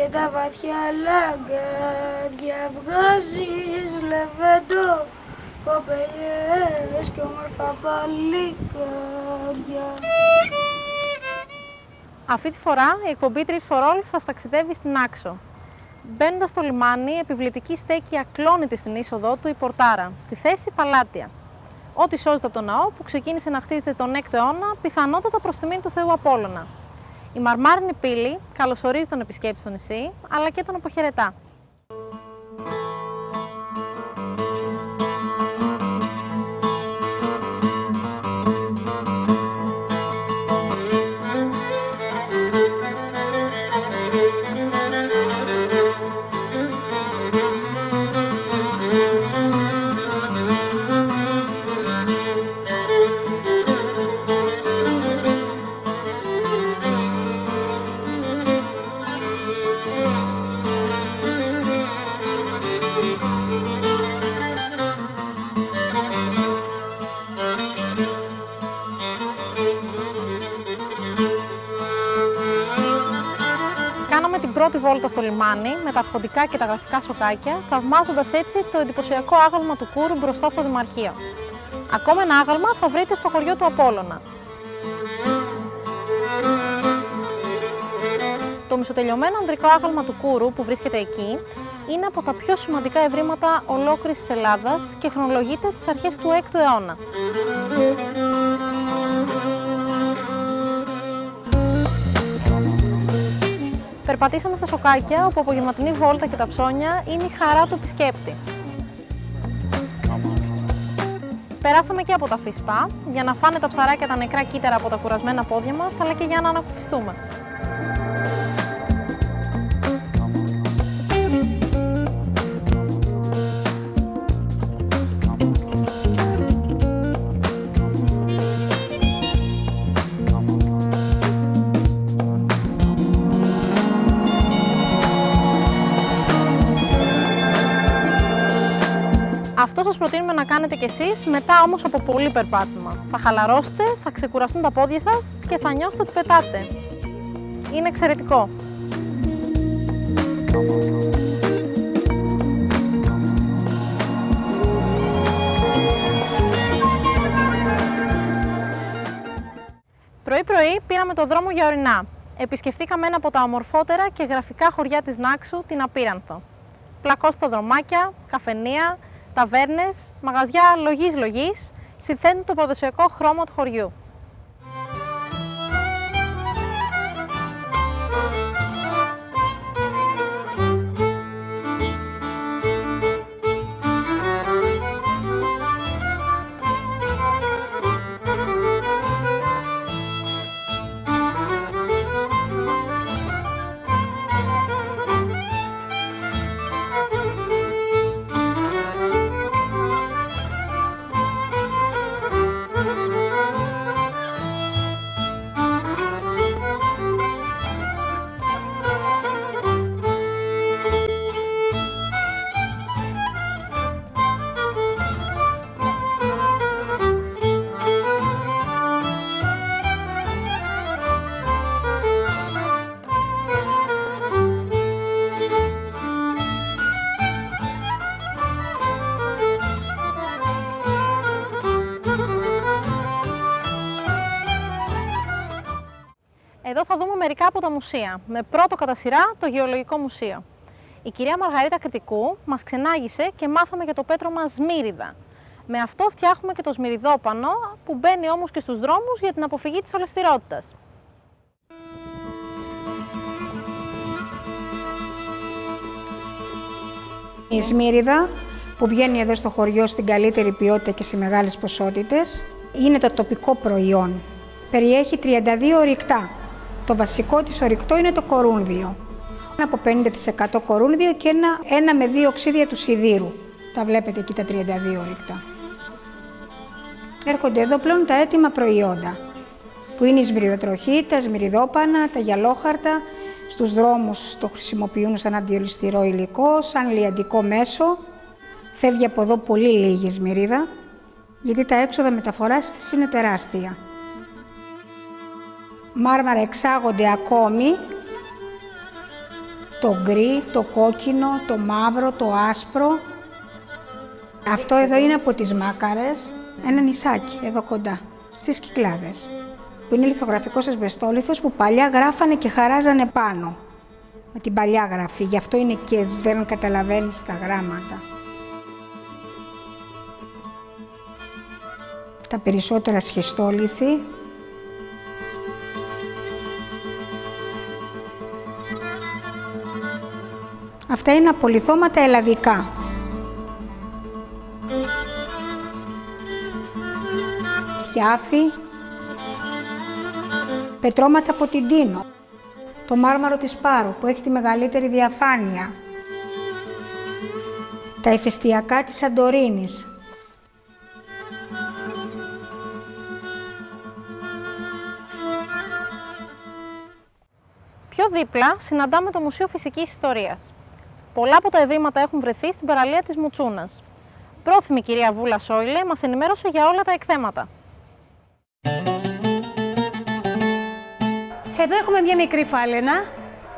και τα βαθιά λαγκάρια βγάζεις λεβέντο, κοπελιές και όμορφα παλικάρια. Αυτή τη φορά η εκπομπή Trip for All σας ταξιδεύει στην Άξο. Μπαίνοντας στο λιμάνι, η επιβλητική στέκη ακλώνεται στην είσοδό του η Πορτάρα, στη θέση Παλάτια. Ό,τι σώζεται από τον ναό που ξεκίνησε να χτίζεται τον 6ο αιώνα, πιθανότατα προς τιμήν του Θεού Απόλλωνα. Η μαρμάρινη πύλη καλωσορίζει τον επισκέπτη στο νησί, αλλά και τον αποχαιρετά. Κάναμε την πρώτη βόλτα στο λιμάνι με τα αρχοντικά και τα γραφικά σοκάκια, θαυμάζοντας έτσι το εντυπωσιακό άγαλμα του Κούρου μπροστά στο Δημαρχείο. Ακόμα ένα άγαλμα θα βρείτε στο χωριό του Απόλλωνα. Το μισοτελειωμένο ανδρικό άγαλμα του Κούρου που βρίσκεται εκεί είναι από τα πιο σημαντικά ευρήματα ολόκληρης της Ελλάδας και χρονολογείται στις αρχές του 6ου αιώνα. Περπατήσαμε στα σοκάκια, όπου η απογευματινή βόλτα και τα ψώνια είναι η χαρά του επισκέπτη. Περάσαμε και από τα φυσπά, για να φάνε τα ψαράκια τα νεκρά κύτταρα από τα κουρασμένα πόδια μας, αλλά και για να ανακουφιστούμε. Αυτό σας προτείνουμε να κάνετε κι εσείς, μετά όμως από πολύ περπάτημα. Θα χαλαρώσετε, θα ξεκουραστούν τα πόδια σας και θα νιώσετε ότι πετάτε. Είναι εξαιρετικό. Πρωί-πρωί πήραμε το δρόμο για ορεινά. Επισκεφθήκαμε ένα από τα ομορφότερα και γραφικά χωριά της Νάξου, την Απίρανθο. Πλακώστε δρομάκια, καφενεία, ταβέρνες, μαγαζιά λογής συνθέτουν το παραδοσιακό χρώμα του χωριού. Εδώ θα δούμε μερικά από τα μουσεία, με πρώτο κατά σειρά το Γεωλογικό Μουσείο. Η κυρία Μαργαρίτα Κρητικού μας ξενάγησε και μάθαμε για το πέτρωμα μας σμύριδα. Με αυτό φτιάχνουμε και το σμυριδόπανο, που μπαίνει όμως και στους δρόμους για την αποφυγή της ολεσθηρότητας. Η σμύριδα που βγαίνει εδώ στο χωριό στην καλύτερη ποιότητα και σε μεγάλες ποσότητες είναι το τοπικό προϊόν. Περιέχει 32 ορυκτά. Το βασικό της ορυκτό είναι το κορούνδιο. Από 50% κορούνδιο και 1 με 2 οξύδια του σιδήρου. Τα βλέπετε εκεί τα 32 ορυκτά. Έρχονται εδώ πλέον τα έτοιμα προϊόντα, που είναι η σμυριδοτροχή, τα σμυριδόπανα, τα γυαλόχαρτα. Στους δρόμους το χρησιμοποιούν σαν αντιολισθηρό υλικό, σαν λιαντικό μέσο. Φεύγει από εδώ πολύ λίγη σμυρίδα, γιατί τα έξοδα μεταφοράς της είναι τεράστια. Μάρμαρα εξάγονται ακόμη. το γκρι, το κόκκινο, το μαύρο, το άσπρο. Αυτό εδώ είναι από τις Μάκαρες, ένα νησάκι εδώ κοντά, στις Κυκλάδες, που είναι λιθογραφικός ασβεστόλιθος που παλιά γράφανε και χαράζανε πάνω, με την παλιά γραφή, γι' αυτό είναι και δεν καταλαβαίνεις τα γράμματα. Τα περισσότερα σχιστόλιθοι. Αυτά είναι απολιθώματα ελλαδικά. Φτιάφι, πετρώματα από την Τίνο, το μάρμαρο της Πάρου που έχει τη μεγαλύτερη διαφάνεια, τα ηφαιστειακά της Σαντορίνης. Πιο δίπλα συναντάμε το Μουσείο Φυσικής Ιστορίας. Πολλά από τα ευρήματα έχουν βρεθεί στην παραλία της Μουτσούνας. Πρόθυμη κυρία Βούλα Σόιλε μας ενημέρωσε για όλα τα εκθέματα. Εδώ έχουμε μια μικρή φάλαινα.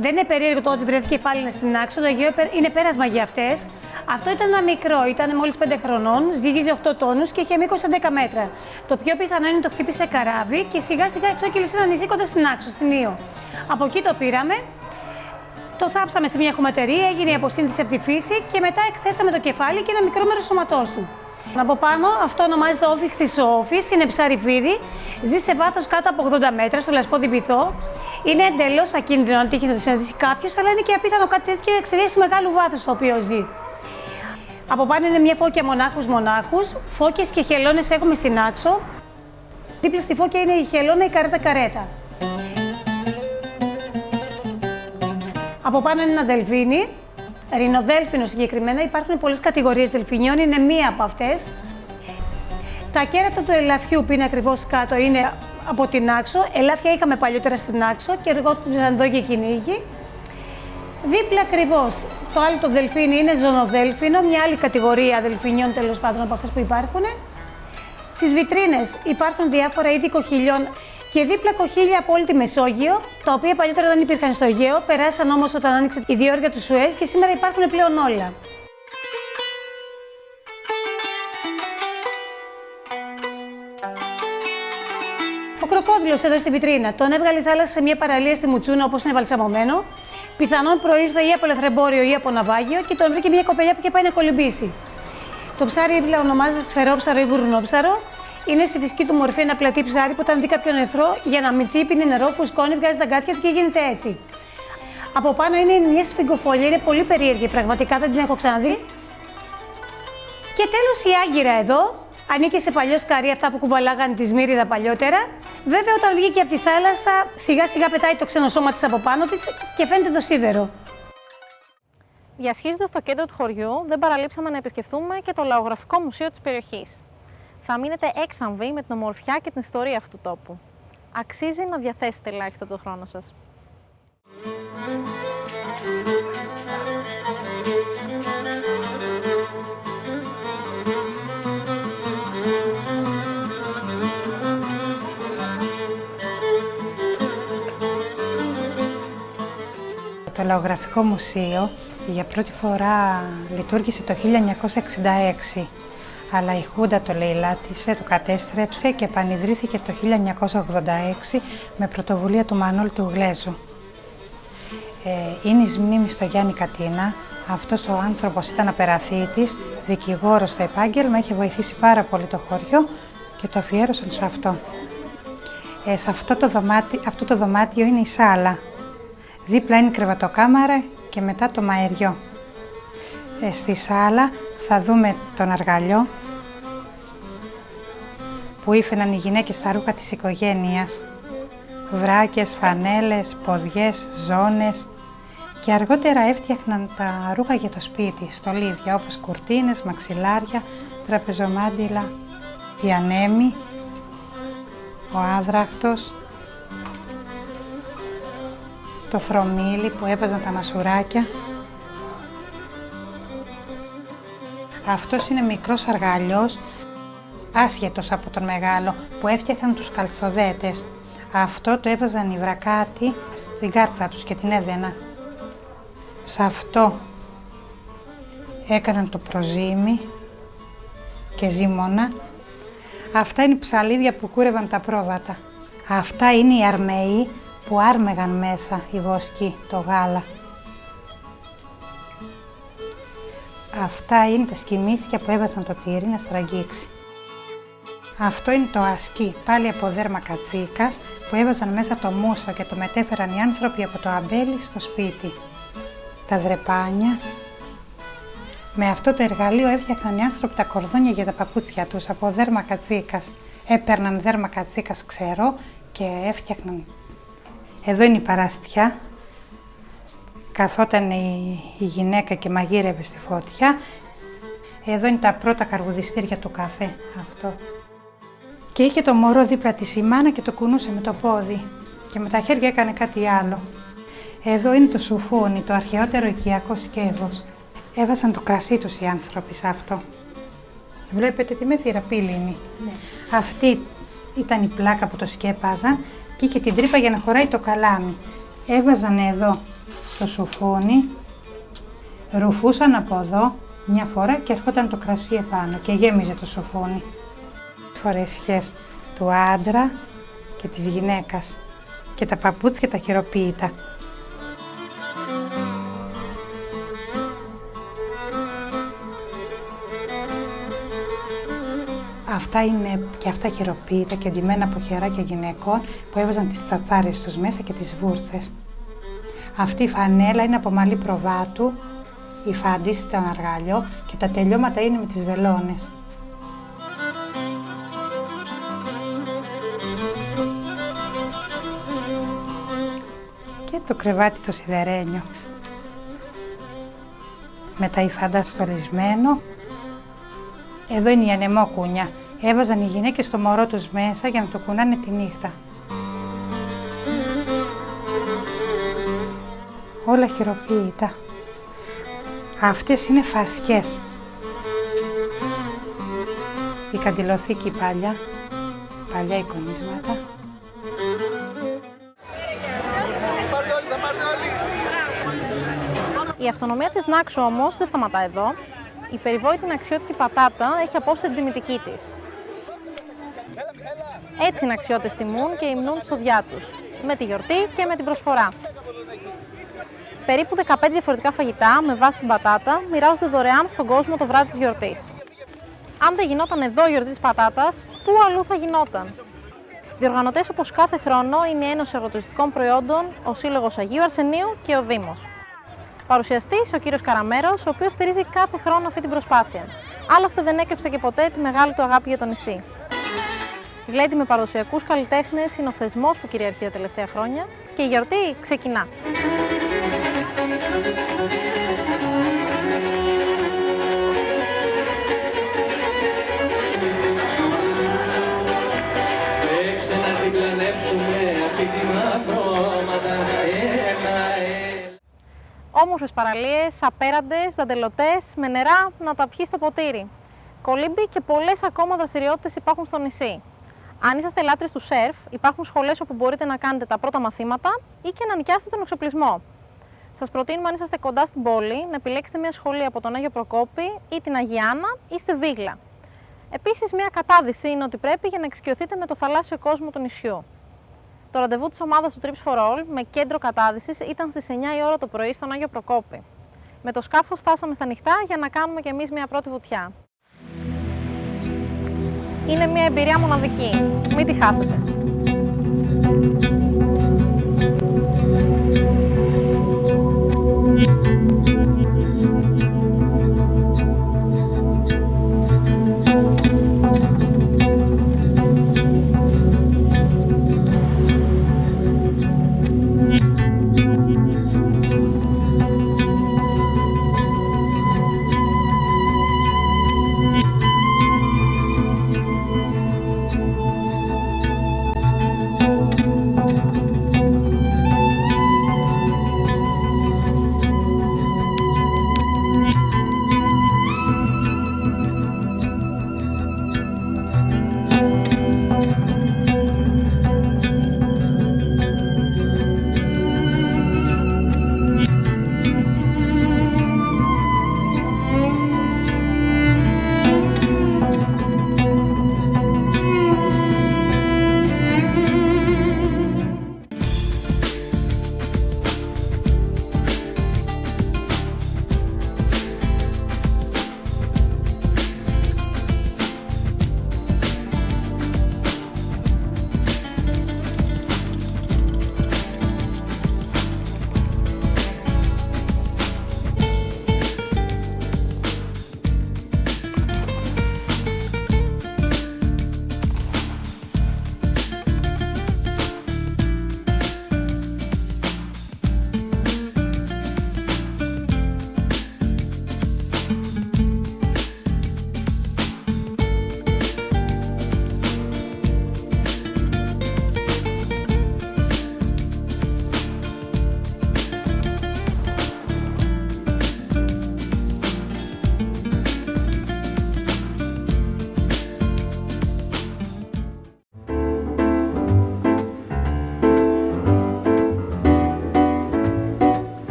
Δεν είναι περίεργο το ότι βρέθηκε η φάλαινα στην Άξο, το Αιγαίο είναι πέρασμα για αυτές. Αυτό ήταν ένα μικρό, ήταν μόλις 5 χρονών, ζυγίζει 8 τόνους και είχε μήκος 11 μέτρα. Το πιο πιθανό είναι το χτύπησε καράβι και σιγά σιγά εξόκυλησε ένα νησί κοντά στην Άξο, στην Ήο. Από εκεί το πήραμε, το θάψαμε σε μια χωματερή, έγινε η αποσύνθεση από τη φύση και μετά εκθέσαμε το κεφάλι και ένα μικρό μέρος σώματός του. Από πάνω αυτό ονομάζεται όφιχθης όφης, είναι ψαριφίδι, ζει σε βάθος κάτω από 80 μέτρα στο Λασπόδι Βυθό. Είναι εντελώς ακίνδυνο αν τύχει να το συναντήσει κάποιος, αλλά είναι και απίθανο κάτι τέτοιο εξαιτίας του μεγάλου βάθους στο οποίο ζει. Από πάνω είναι μια φώκια μονάχους. Φώκες και χελώνες έχουμε στην Άξο. Δίπλα στη φώκια είναι η χελώνα, η καρέτα. Από πάνω είναι ένα δελφίνι, ρινοδέλφινο συγκεκριμένα. Υπάρχουν πολλές κατηγορίες δελφινιών, είναι μία από αυτές. Τα κέρατα του ελαφιού που είναι ακριβώς κάτω είναι από την Άξο. Ελάφια είχαμε παλιότερα στην Άξο και εργόντουσαν εδώ και κυνήγοι. Δίπλα ακριβώς το άλλο το δελφίνι είναι ζωνοδέλφινο, μια άλλη κατηγορία δελφινιών τέλος πάντων από αυτές που υπάρχουν. Στις βιτρίνες υπάρχουν διάφορα είδη κοχυλιών και δίπλα κοχύλια από όλη τη Μεσόγειο, τα οποία παλιότερα δεν υπήρχαν στο Αιγαίο, περάσαν όμως όταν άνοιξε η διόρυγα του Σουέζ και σήμερα υπάρχουν πλέον όλα. Ο κροκόδιλος εδώ στη βιτρίνα, τον έβγαλε η θάλασσα σε μια παραλία στη Μουτσούνα όπως είναι βαλσαμωμένο. Πιθανόν προήλθε ή από λαθρεμπόριο ή από ναυάγιο και τον βρήκε μια κοπελιά που είχε πάει να κολυμπήσει. Το ψάρι ονομάζεται σφαιρόψαρο ή γουρνόψαρο. Είναι στη φυσική του μορφή ένα πλατή ψάρι που όταν δει κάποιον εχθρό για να μυθεί, πίνει νερό, φουσκώνει, βγάζει τα γκάτια του και γίνεται έτσι. Από πάνω είναι μια σφιγγοφόλια, είναι πολύ περίεργη, πραγματικά δεν την έχω ξαναδεί. Και τέλος η άγκυρα εδώ. Ανήκε σε παλιό σκαρί, αυτά που κουβαλάγανε τη Σμύριδα παλιότερα. Βέβαια, όταν βγήκε από τη θάλασσα, σιγά σιγά πετάει το ξενοσώμα της από πάνω της και φαίνεται το σίδερο. Διασχίζοντας το κέντρο του χωριού, δεν παραλείψαμε να επισκεφθούμε και το λαογραφικό μουσείο της περιοχής. Θα μείνετε έκθαμβοι με την ομορφιά και την ιστορία αυτού του τόπου. Αξίζει να διαθέσετε ελάχιστο το χρόνο σας. Το Λαογραφικό Μουσείο για πρώτη φορά λειτουργήσε το 1966, αλλά η Χούντα το λαιλάτισε, το κατέστρεψε και επανειδρύθηκε το 1986 με πρωτοβουλία του Μανώλη του Γλέζου. Είναι εις μνήμη στο Γιάννη Κατίνα. Αυτός ο άνθρωπος ήταν απεραθήτης, δικηγόρος στο επάγγελμα, είχε βοηθήσει πάρα πολύ το χωριό και το αφιέρωσαν σε αυτό. Σε αυτό το δωμάτιο είναι η σάλα. Δίπλα είναι η κρεβατοκάμαρα και μετά το μαεριό. Στη σάλα θα δούμε τον αργαλιό που ήφαιναν οι γυναίκες στα ρούχα της οικογένειας. Βράκες, φανέλες, ποδιές, ζώνες και αργότερα έφτιαχναν τα ρούχα για το σπίτι, στολίδια όπως κουρτίνες, μαξιλάρια, τραπεζομάντιλα, η ανέμη, ο άδραχτος, το θρομίλι που έβαζαν τα μασουράκια. Αυτός είναι μικρός αργαλιός, άσχετος από τον μεγάλο, που έφτιαχναν τους καλτσοδέτες. Αυτό το έβαζαν οι βρακάτοι στην κάρτσα τους και την έδαιναν. Σε αυτό έκαναν το προζύμι και ζύμωνα. Αυτά είναι οι ψαλίδια που κούρευαν τα πρόβατα. Αυτά είναι οι αρμαίοι που άρμεγαν μέσα οι βοσκοί το γάλα. Αυτά είναι τα σκοιμίσια που έβαζαν το τυρί να στραγγίξει. Αυτό είναι το ασκί, πάλι από δέρμα κατσίκας, που έβαζαν μέσα το μούστο και το μετέφεραν οι άνθρωποι από το αμπέλι στο σπίτι. Τα δρεπάνια. Με αυτό το εργαλείο έφτιαχναν οι άνθρωποι τα κορδόνια για τα παπούτσια τους από δέρμα κατσίκας. Έπαιρναν δέρμα κατσίκας ξερό και έφτιαχναν. Εδώ είναι η παραστιά. Καθόταν η γυναίκα και μαγείρευε στη φωτιά. Εδώ είναι τα πρώτα καρβουδιστήρια του καφέ, αυτό. Και είχε το μωρό δίπλα της η μάνα και το κουνούσε με το πόδι. Και με τα χέρια έκανε κάτι άλλο. Εδώ είναι το σουφούνι, το αρχαιότερο οικιακό σκεύος. Έβασαν το κρασί τους οι άνθρωποι σε αυτό. Βλέπετε τη μέθηρα πύληνη. Ναι. Αυτή ήταν η πλάκα που το σκέπαζαν και είχε την τρύπα για να χωράει το καλάμι. Έβαζαν εδώ το σουφούνι, ρουφούσαν από εδώ μια φορά και ερχόταν το κρασί επάνω και γέμιζε το σουφούνι. Φορεσιές του άντρα και της γυναίκας και τα παπούτσια τα χειροποίητα. Αυτά είναι και αυτά χειροποίητα και ντυμένα από χεράκια γυναικών που έβαζαν τις τσατσάρες τους μέσα και τις βούρτσες. Αυτή η φανέλα είναι από μαλλί προβάτου, η φαντής ήταν αργάλιο και τα τελειώματα είναι με τις βελόνες. Και το κρεβάτι το σιδερένιο. Με τα υφάντα στολισμένο. Εδώ είναι η ανεμόκουνια. Έβαζαν οι γυναίκες το μωρό τους μέσα για να το κουνάνε τη νύχτα. Όλα χειροποίητα. Αυτές είναι φασκές. Η καντιλοθήκη παλιά εικονίσματα. Η αυτονομία της Νάξου όμως δεν σταματά εδώ. Η περιβόητη αξιώτικη πατάτα έχει απόψε την τιμητική της. Έτσι οι αξιώτες τιμούν και υμνούν τη σοδιά τους, με τη γιορτή και με την προσφορά. Περίπου 15 διαφορετικά φαγητά με βάση την πατάτα μοιράζονται δωρεάν στον κόσμο το βράδυ της γιορτής. Αν δεν γινόταν εδώ η γιορτή της πατάτας, πού αλλού θα γινόταν? Διοργανωτές όπως κάθε χρόνο είναι η Ένωση Αγροτουριστικών Προϊόντων, ο Σύλλογος Αγίου Αρσενίου και ο Δήμος. Παρουσιαστής ο κύριος Καραμέρος, ο οποίος στηρίζει κάθε χρόνο αυτή την προσπάθεια. Άλλωστε δεν έκρυψε και ποτέ τη μεγάλη του αγάπη για το νησί. Η γλέντι με παραδοσιακούς καλλιτέχνες είναι ο θεσμός που κυριαρχεί τα τελευταία χρόνια και η γιορτή ξεκινά. Να την πλανέψουμε αυτή τη μαυρώματα. Όμορφες παραλίες, απέραντες, δαντελωτές, με νερά να τα πιει στο ποτήρι. Κολύμπι και πολλές ακόμα δραστηριότητες υπάρχουν στο νησί. Αν είσαστε λάτρες του σερφ, υπάρχουν σχολές όπου μπορείτε να κάνετε τα πρώτα μαθήματα ή και να νοικιάσετε τον εξοπλισμό. Σας προτείνουμε, αν είσαστε κοντά στην πόλη, να επιλέξετε μια σχολή από τον Άγιο Προκόπη ή την Αγιάνα ή στη Βίγλα. Επίσης, μια κατάδυση είναι ότι πρέπει για να εξοικειωθείτε με το θαλάσσιο κόσμο του νησιού. Το ραντεβού της ομάδας του Trips for All με κέντρο κατάδυσης ήταν στις 9 η ώρα το πρωί στον Άγιο Προκόπη. Με το σκάφος στάσαμε στα νυχτά για να κάνουμε κι εμείς μια πρώτη βουτιά. Είναι μια εμπειρία μοναδική. Μην τη χάσετε.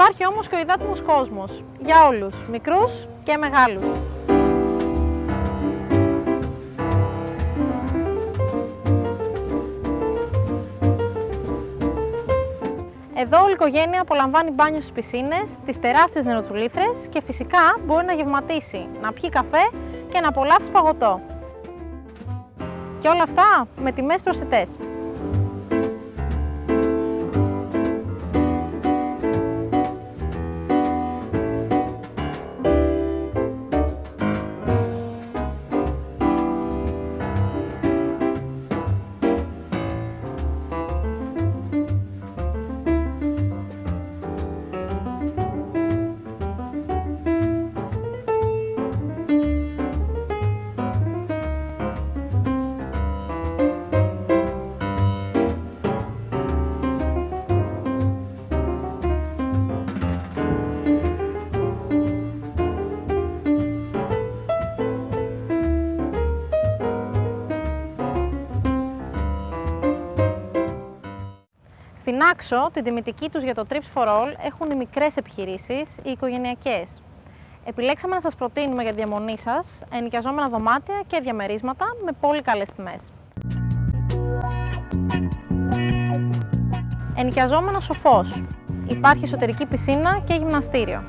Υπάρχει όμως και ο υδάτινος κόσμος, για όλους, μικρούς και μεγάλους. Εδώ όλη η οικογένεια απολαμβάνει μπάνιο στις πισίνες, τις τεράστιες νεροτσουλήθρες και φυσικά μπορεί να γευματίσει, να πιει καφέ και να απολαύσει παγωτό. Και όλα αυτά με τιμές προσιτές. Στην Άξο, την τιμητική τους για το Trips for All έχουν οι μικρές επιχειρήσεις, οι οικογενειακές. Επιλέξαμε να σας προτείνουμε για διαμονή σας ενοικιαζόμενα δωμάτια και διαμερίσματα με πολύ καλές τιμές. Ενοικιαζόμενο σοφός. Υπάρχει εσωτερική πισίνα και γυμναστήριο.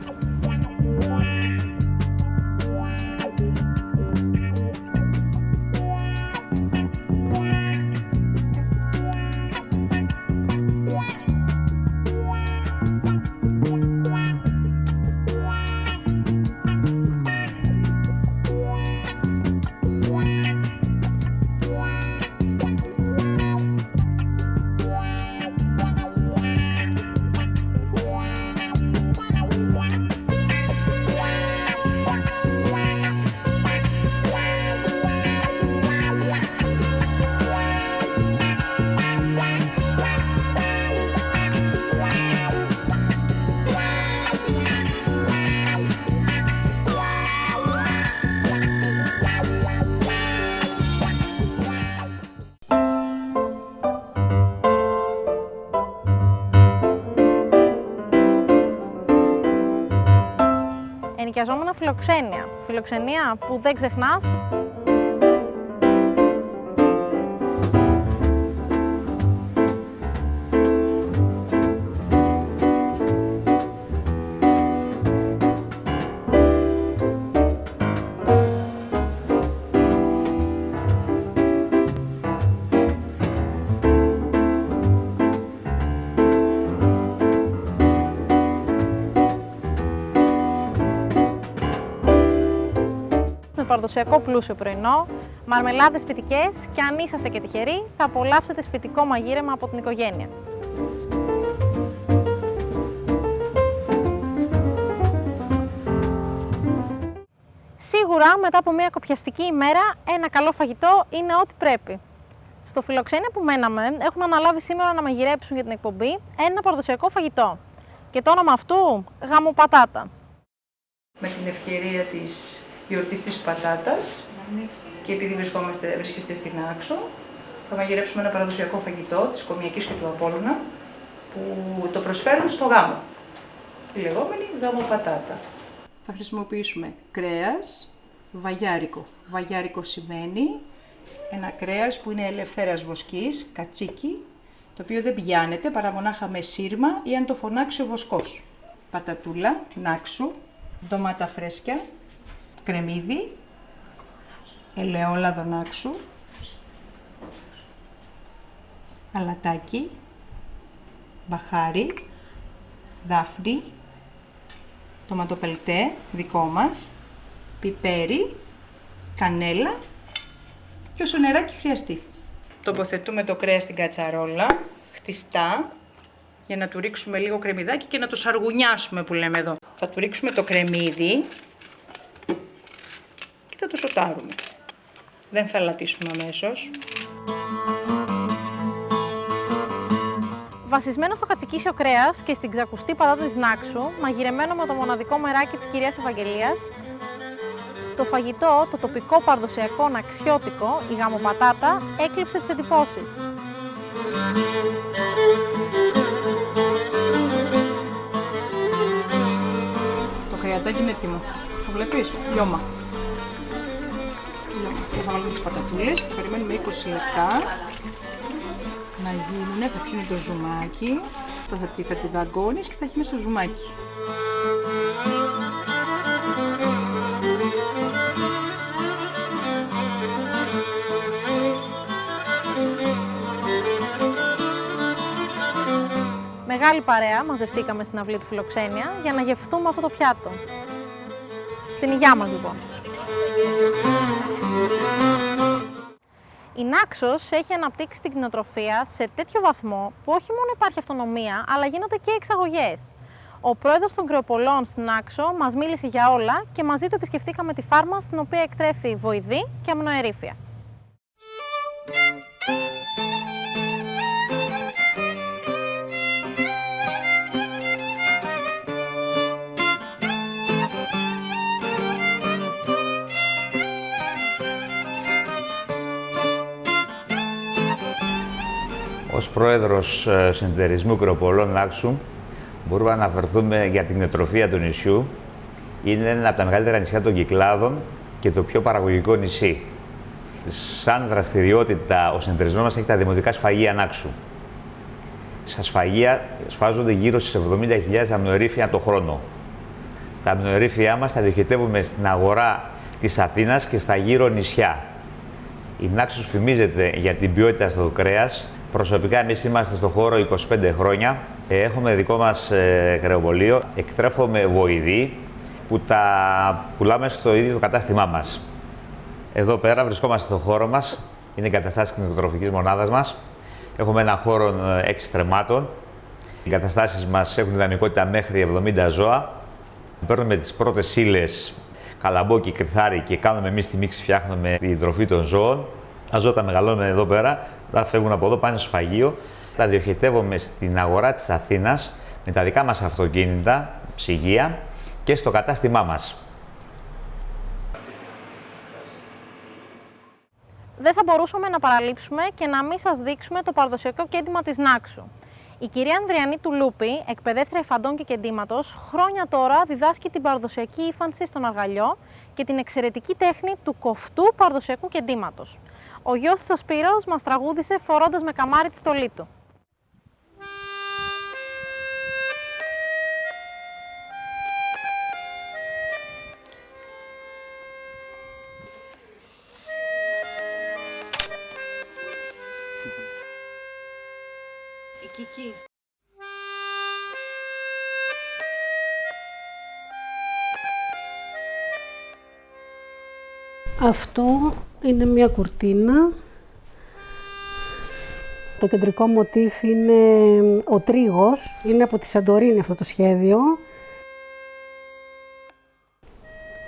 Ενοικιαζόμενα φιλοξένεια. Φιλοξενία που δεν ξεχνάς. Παραδοσιακό πλούσιο πρωινό, μαρμελάδες σπιτικές και αν είσαστε και τυχεροί θα απολαύσετε σπιτικό μαγείρεμα από την οικογένεια. Σίγουρα μετά από μια κοπιαστική ημέρα ένα καλό φαγητό είναι ό,τι πρέπει. Στο φιλοξένιο που μέναμε έχουν αναλάβει σήμερα να μαγειρέψουν για την εκπομπή ένα παραδοσιακό φαγητό. Και το όνομα αυτού, γαμοπατάτα. Με την ευκαιρία της γιορτής της πατάτας και επειδή βρίσκεστε στην Άξο, θα μαγειρέψουμε ένα παραδοσιακό φαγητό της Κομιακής και του Απόλλωνα που το προσφέρουν στο γάμο, τη λεγόμενη γαμοπατάτα. Θα χρησιμοποιήσουμε κρέας, βαγιάρικο. Βαγιάρικο σημαίνει ένα κρέας που είναι ελευθέρας βοσκής, κατσίκι, το οποίο δεν πιάνεται παρά μονάχα με σύρμα ή αν το φωνάξει ο βοσκός. Πατατούλα, νάξου, ντομάτα φρέσκια, κρεμμύδι, ελαιόλαδο νάξου, αλατάκι, μπαχάρι, δάφνη, τοματοπελτέ δικό μας, πιπέρι, κανέλα και όσο νεράκι χρειαστεί. Τοποθετούμε το κρέας στην κατσαρόλα, χτιστά, για να του ρίξουμε λίγο κρεμμυδάκι και να το σαργουνιάσουμε που λέμε εδώ. Θα του ρίξουμε το κρεμμύδι και θα το σοτάρουμε. Δεν θα λατίσουμε αμέσως. Βασισμένο στο κατσικίσιο κρέας και στην ξακουστή πατάτα της Νάξου, μαγειρεμένο με το μοναδικό μεράκι της κυρίας Ευαγγελίας, το φαγητό, το τοπικό παραδοσιακό ναξιώτικο, η γαμοπατάτα, έκλειψε τις εντυπώσεις. πατατάκι είναι έτοιμο. Το βλέπεις, λιώμα. Και θα βάλουμε τις πατατούλες και περιμένουμε 20 λεπτά να γίνουν, θα πιούν το ζουμάκι, θα τη δαγκώνεις και θα έχει μέσα ζουμάκι. Μεγάλη παρέα μαζευτήκαμε στην αυλή του Φιλοξένια για να γευθούμε αυτό το πιάτο. Στην υγειά μας λοιπόν. Η Νάξος έχει αναπτύξει την κτηνοτροφία σε τέτοιο βαθμό που όχι μόνο υπάρχει αυτονομία, αλλά γίνονται και εξαγωγές. Ο πρόεδρος των κρεοπολών στην Νάξο μας μίλησε για όλα και μαζί του επισκεφτήκαμε τη φάρμα στην οποία εκτρέφει βοηδή και αμνοερήφια. Ως πρόεδρος συνεταιρισμού κρεοπολών Νάξου, μπορούμε να αναφερθούμε για την κτηνοτροφία του νησιού. Είναι ένα από τα μεγαλύτερα νησιά των Κυκλάδων και το πιο παραγωγικό νησί. Σαν δραστηριότητα, ο συνεταιρισμός μας έχει τα δημοτικά σφαγεία Νάξου. Στα σφαγεία σφάζονται γύρω στις 70.000 αμνοερήφια το χρόνο. Τα αμνοερήφια μας τα διοχετεύουμε στην αγορά της Αθήνας και στα γύρω νησιά. Η Νάξος φημίζεται για την ποιότητα στο κρέας. Προσωπικά εμείς είμαστε στο χώρο 25 χρόνια. Έχουμε δικό μας κρεοπολείο. Εκτρέφουμε βοηδή που τα πουλάμε στο ίδιο το κατάστημά μας. Εδώ πέρα βρισκόμαστε στο χώρο μας. Είναι η εγκαταστάσεις κτηνοτροφικής μονάδας μας. Έχουμε ένα χώρο 6 στρεμμάτων. Οι εγκαταστάσεις μας έχουν δυναμικότητα μέχρι 70 ζώα. Παίρνουμε τις πρώτες ύλες, καλαμπόκι, κρυθάρι και κάνουμε εμείς τη μίξη, φτιάχνουμε την τροφή των ζώων. Τα ζώα τα μεγαλώνουμε εδώ πέρα, τα φεύγουν από εδώ, πάνε στο σφαγείο. Τα διοχετεύουμε στην αγορά της Αθήνας με τα δικά μας αυτοκίνητα, ψυγεία και στο κατάστημά μας. Δεν θα μπορούσαμε να παραλείψουμε και να μην σας δείξουμε το παραδοσιακό κέντημα της Νάξου. Η κυρία Ανδριανή Τουλούπη, εκπαιδεύτρια υφαντών και κεντήματος, χρόνια τώρα διδάσκει την παραδοσιακή ύφανση στον αργαλιό και την εξαιρετική τέχνη του κοφτού παραδοσιακού κεντήματος. Ο γιος της ο Σπύρος μας τραγούδισε φορώντας με καμάρι τη στολή του. Εκεί. Αυτό είναι μια κουρτίνα. Το κεντρικό μοτίβ είναι ο τρίγος. Είναι από τη Σαντορίνη αυτό το σχέδιο.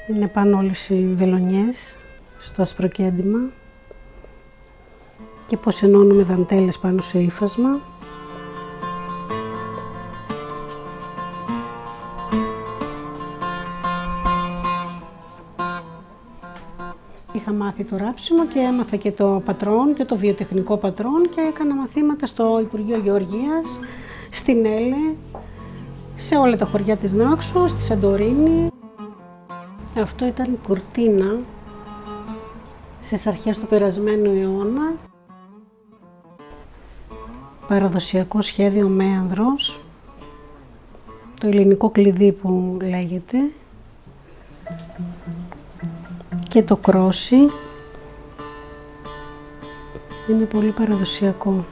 Είναι πάνω όλες οι βελονιές στο άσπρο κέντημα. Και πώς ενώνουμε δαντέλες πάνω σε ύφασμα. Είχα μάθει το ράψιμο και έμαθα και το πατρόν και το βιοτεχνικό πατρόν και έκανα μαθήματα στο Υπουργείο Γεωργίας, στην Έλε, σε όλα τα χωριά της Νάξου, στη Σαντορίνη. Αυτό ήταν κουρτίνα στις αρχές του περασμένου αιώνα. Παραδοσιακό σχέδιο μέανδρος, το ελληνικό κλειδί που λέγεται. Και το κρόσι είναι πολύ παραδοσιακό.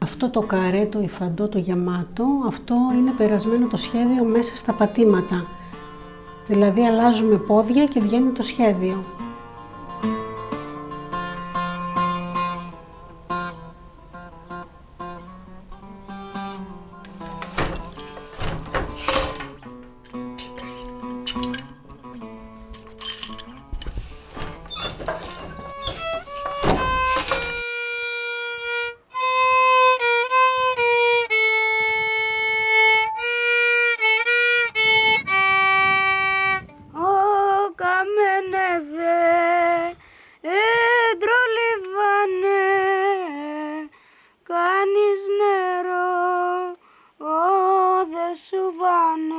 Αυτό το καρέ, το υφαντό, το γεμάτο, αυτό είναι περασμένο το σχέδιο μέσα στα πατήματα. Δηλαδή αλλάζουμε πόδια και βγαίνει το σχέδιο. σου βάνε.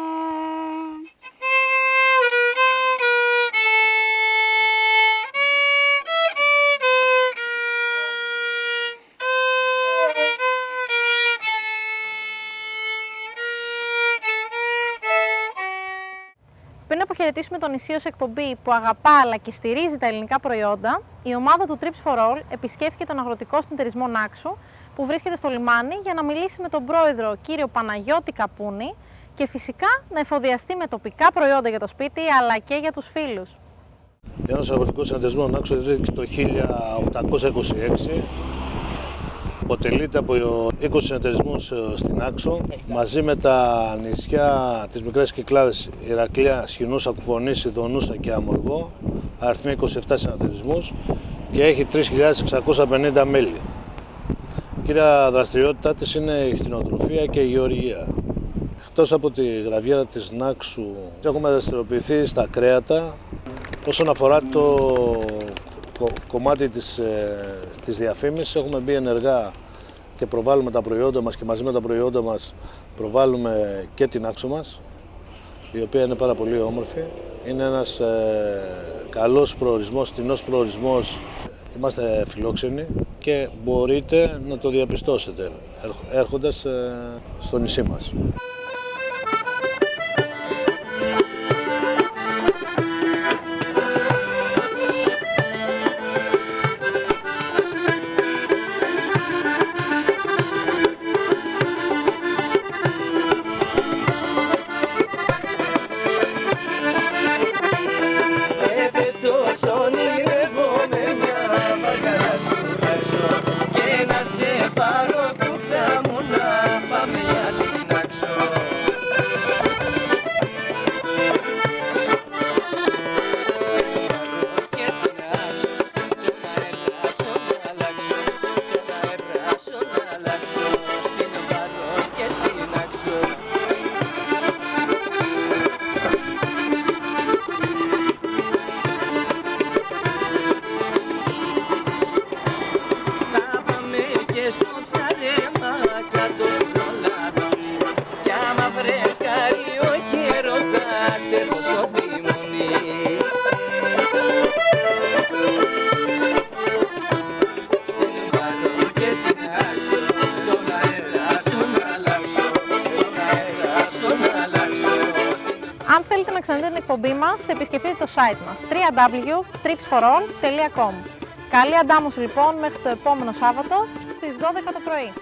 Πριν αποχαιρετήσουμε το νησί ως εκπομπή που αγαπά αλλά και στηρίζει τα ελληνικά προϊόντα, η ομάδα του Trips for All επισκέφθηκε τον αγροτικό συνεταιρισμό Νάξου που βρίσκεται στο λιμάνι για να μιλήσει με τον πρόεδρο κύριο Παναγιώτη Καπούνη και φυσικά να εφοδιαστεί με τοπικά προϊόντα για το σπίτι αλλά και για τους φίλους. Ένας αγροτικός συνεταιρισμός Νάξου ιδρύθηκε το 1826. Αποτελείται από 20 συνεταιρισμούς στην Νάξο, μαζί με τα νησιά της Μικράς Κυκλάδες, Ηρακλεία, Σχοινούσα, Κουφονήσι, Δονούσα και Αμοργό, αριθμεί 27 συνεταιρισμούς και έχει 3.650 μέλη. Η κύρια δραστηριότητά της είναι η κτηνοτροφία και η γεωργία. Εκτός από τη γραβιέρα της Νάξου, έχουμε δραστηριοποιηθεί στα κρέατα. Όσον αφορά το κομμάτι της διαφήμισης, έχουμε μπει ενεργά και προβάλλουμε τα προϊόντα μας και μαζί με τα προϊόντα μας προβάλλουμε και την Νάξο μας, η οποία είναι πάρα πολύ όμορφη. Είναι ένας καλός προορισμός, φτηνός προορισμός. Είμαστε φιλόξενοι και μπορείτε να το διαπιστώσετε έρχοντας στο νησί μας. Αν θέλετε να ξαναδείτε την εκπομπή μας, επισκεφτείτε το site μας www.tripsforall.com. Καλή αντάμωση λοιπόν μέχρι το επόμενο Σάββατο στις 12 το πρωί.